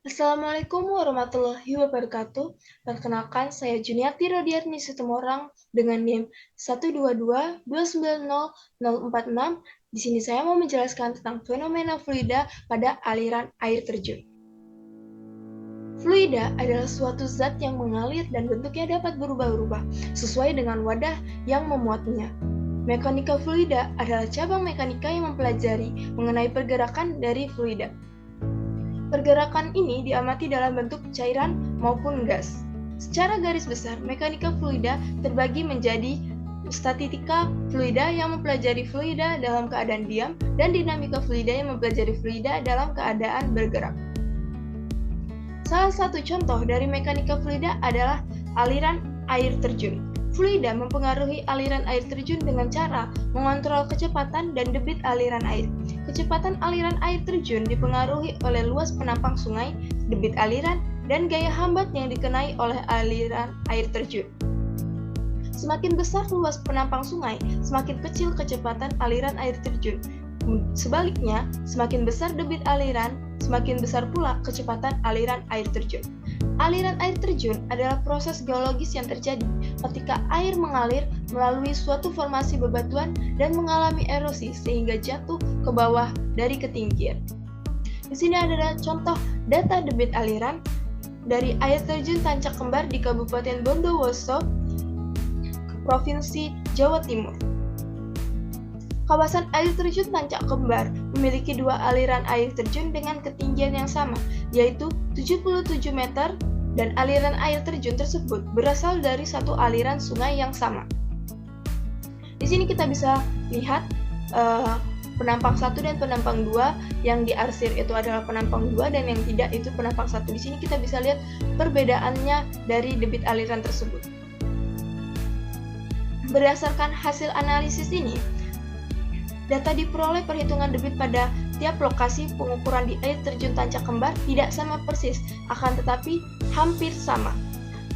Assalamualaikum warahmatullahi wabarakatuh. Perkenalkan, saya Juniati Rodiarni Situmorang dengan NIM 122290046. Di sini saya mau menjelaskan tentang fenomena fluida pada aliran air terjun. Fluida adalah suatu zat yang mengalir dan bentuknya dapat berubah-ubah sesuai dengan wadah yang memuatnya. Mekanika fluida adalah cabang mekanika yang mempelajari mengenai pergerakan dari fluida. Pergerakan ini diamati dalam bentuk cairan maupun gas. Secara garis besar, mekanika fluida terbagi menjadi statika fluida yang mempelajari fluida dalam keadaan diam dan dinamika fluida yang mempelajari fluida dalam keadaan bergerak. Salah satu contoh dari mekanika fluida adalah aliran air terjun. Fluida mempengaruhi aliran air terjun dengan cara mengontrol kecepatan dan debit aliran air. Kecepatan aliran air terjun dipengaruhi oleh luas penampang sungai, debit aliran, dan gaya hambat yang dikenai oleh aliran air terjun. Semakin besar luas penampang sungai, semakin kecil kecepatan aliran air terjun. Sebaliknya, semakin besar debit aliran, semakin besar pula kecepatan aliran air terjun. Aliran air terjun adalah proses geologis yang terjadi ketika air mengalir melalui suatu formasi bebatuan dan mengalami erosi sehingga jatuh ke bawah dari ketinggian. Di sini adalah contoh data debit aliran dari air terjun Tancak Kembar di Kabupaten Bondowoso, Provinsi Jawa Timur. Kawasan air terjun Tancak Kembar memiliki dua aliran air terjun dengan ketinggian yang sama, yaitu 77 meter, dan aliran air terjun tersebut berasal dari satu aliran sungai yang sama. Di sini kita bisa lihat penampang 1 dan penampang 2. Yang diarsir itu adalah penampang 2 dan yang tidak itu penampang 1. Di sini kita bisa lihat perbedaannya dari debit aliran tersebut. Berdasarkan hasil analisis ini, data diperoleh perhitungan debit pada tiap lokasi pengukuran di air terjun Tancak Kembar tidak sama persis, akan tetapi hampir sama.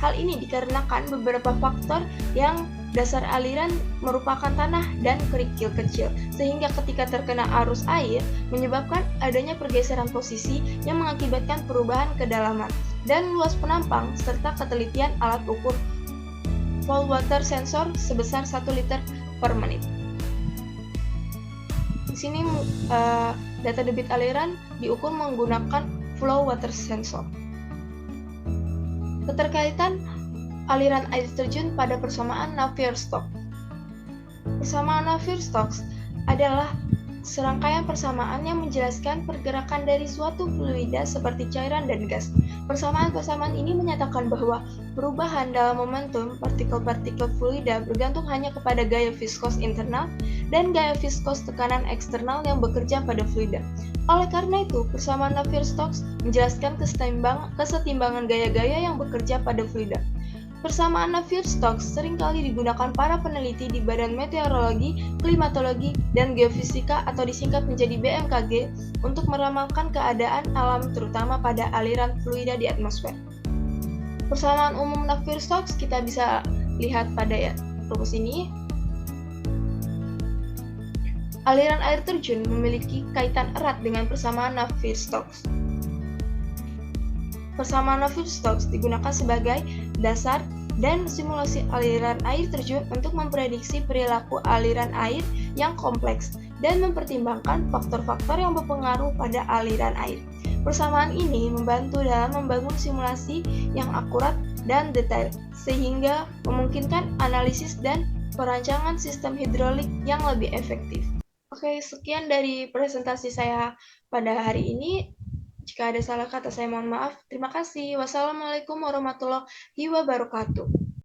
Hal ini dikarenakan beberapa faktor yang dasar aliran merupakan tanah dan kerikil kecil, sehingga ketika terkena arus air menyebabkan adanya pergeseran posisi yang mengakibatkan perubahan kedalaman dan luas penampang serta ketelitian alat ukur flow water sensor sebesar 1 liter per menit. Di sini data debit aliran diukur menggunakan flow water sensor. Keterkaitan aliran air terjun pada persamaan Navier-Stokes. Persamaan Navier-Stokes adalah serangkaian persamaan yang menjelaskan pergerakan dari suatu fluida seperti cairan dan gas. Persamaan-persamaan ini menyatakan bahwa perubahan dalam momentum partikel-partikel fluida bergantung hanya kepada gaya viskos internal dan gaya viskos tekanan eksternal yang bekerja pada fluida. Oleh karena itu, persamaan Navier-Stokes menjelaskan kesetimbangan gaya-gaya yang bekerja pada fluida. Persamaan Navier-Stokes seringkali digunakan para peneliti di Badan Meteorologi, Klimatologi, dan Geofisika atau disingkat menjadi BMKG untuk meramalkan keadaan alam terutama pada aliran fluida di atmosfer. Persamaan umum Navier-Stokes kita bisa lihat pada rumus ini. Aliran air terjun memiliki kaitan erat dengan persamaan Navier-Stokes. Persamaan Navier-Stokes digunakan sebagai dasar dan simulasi aliran air terjun untuk memprediksi perilaku aliran air yang kompleks dan mempertimbangkan faktor-faktor yang berpengaruh pada aliran air. Persamaan ini membantu dalam membangun simulasi yang akurat dan detail, sehingga memungkinkan analisis dan perancangan sistem hidrolik yang lebih efektif. Oke, sekian dari presentasi saya pada hari ini. Jika ada salah kata, saya mohon maaf. Terima kasih. Wassalamualaikum warahmatullahi wabarakatuh.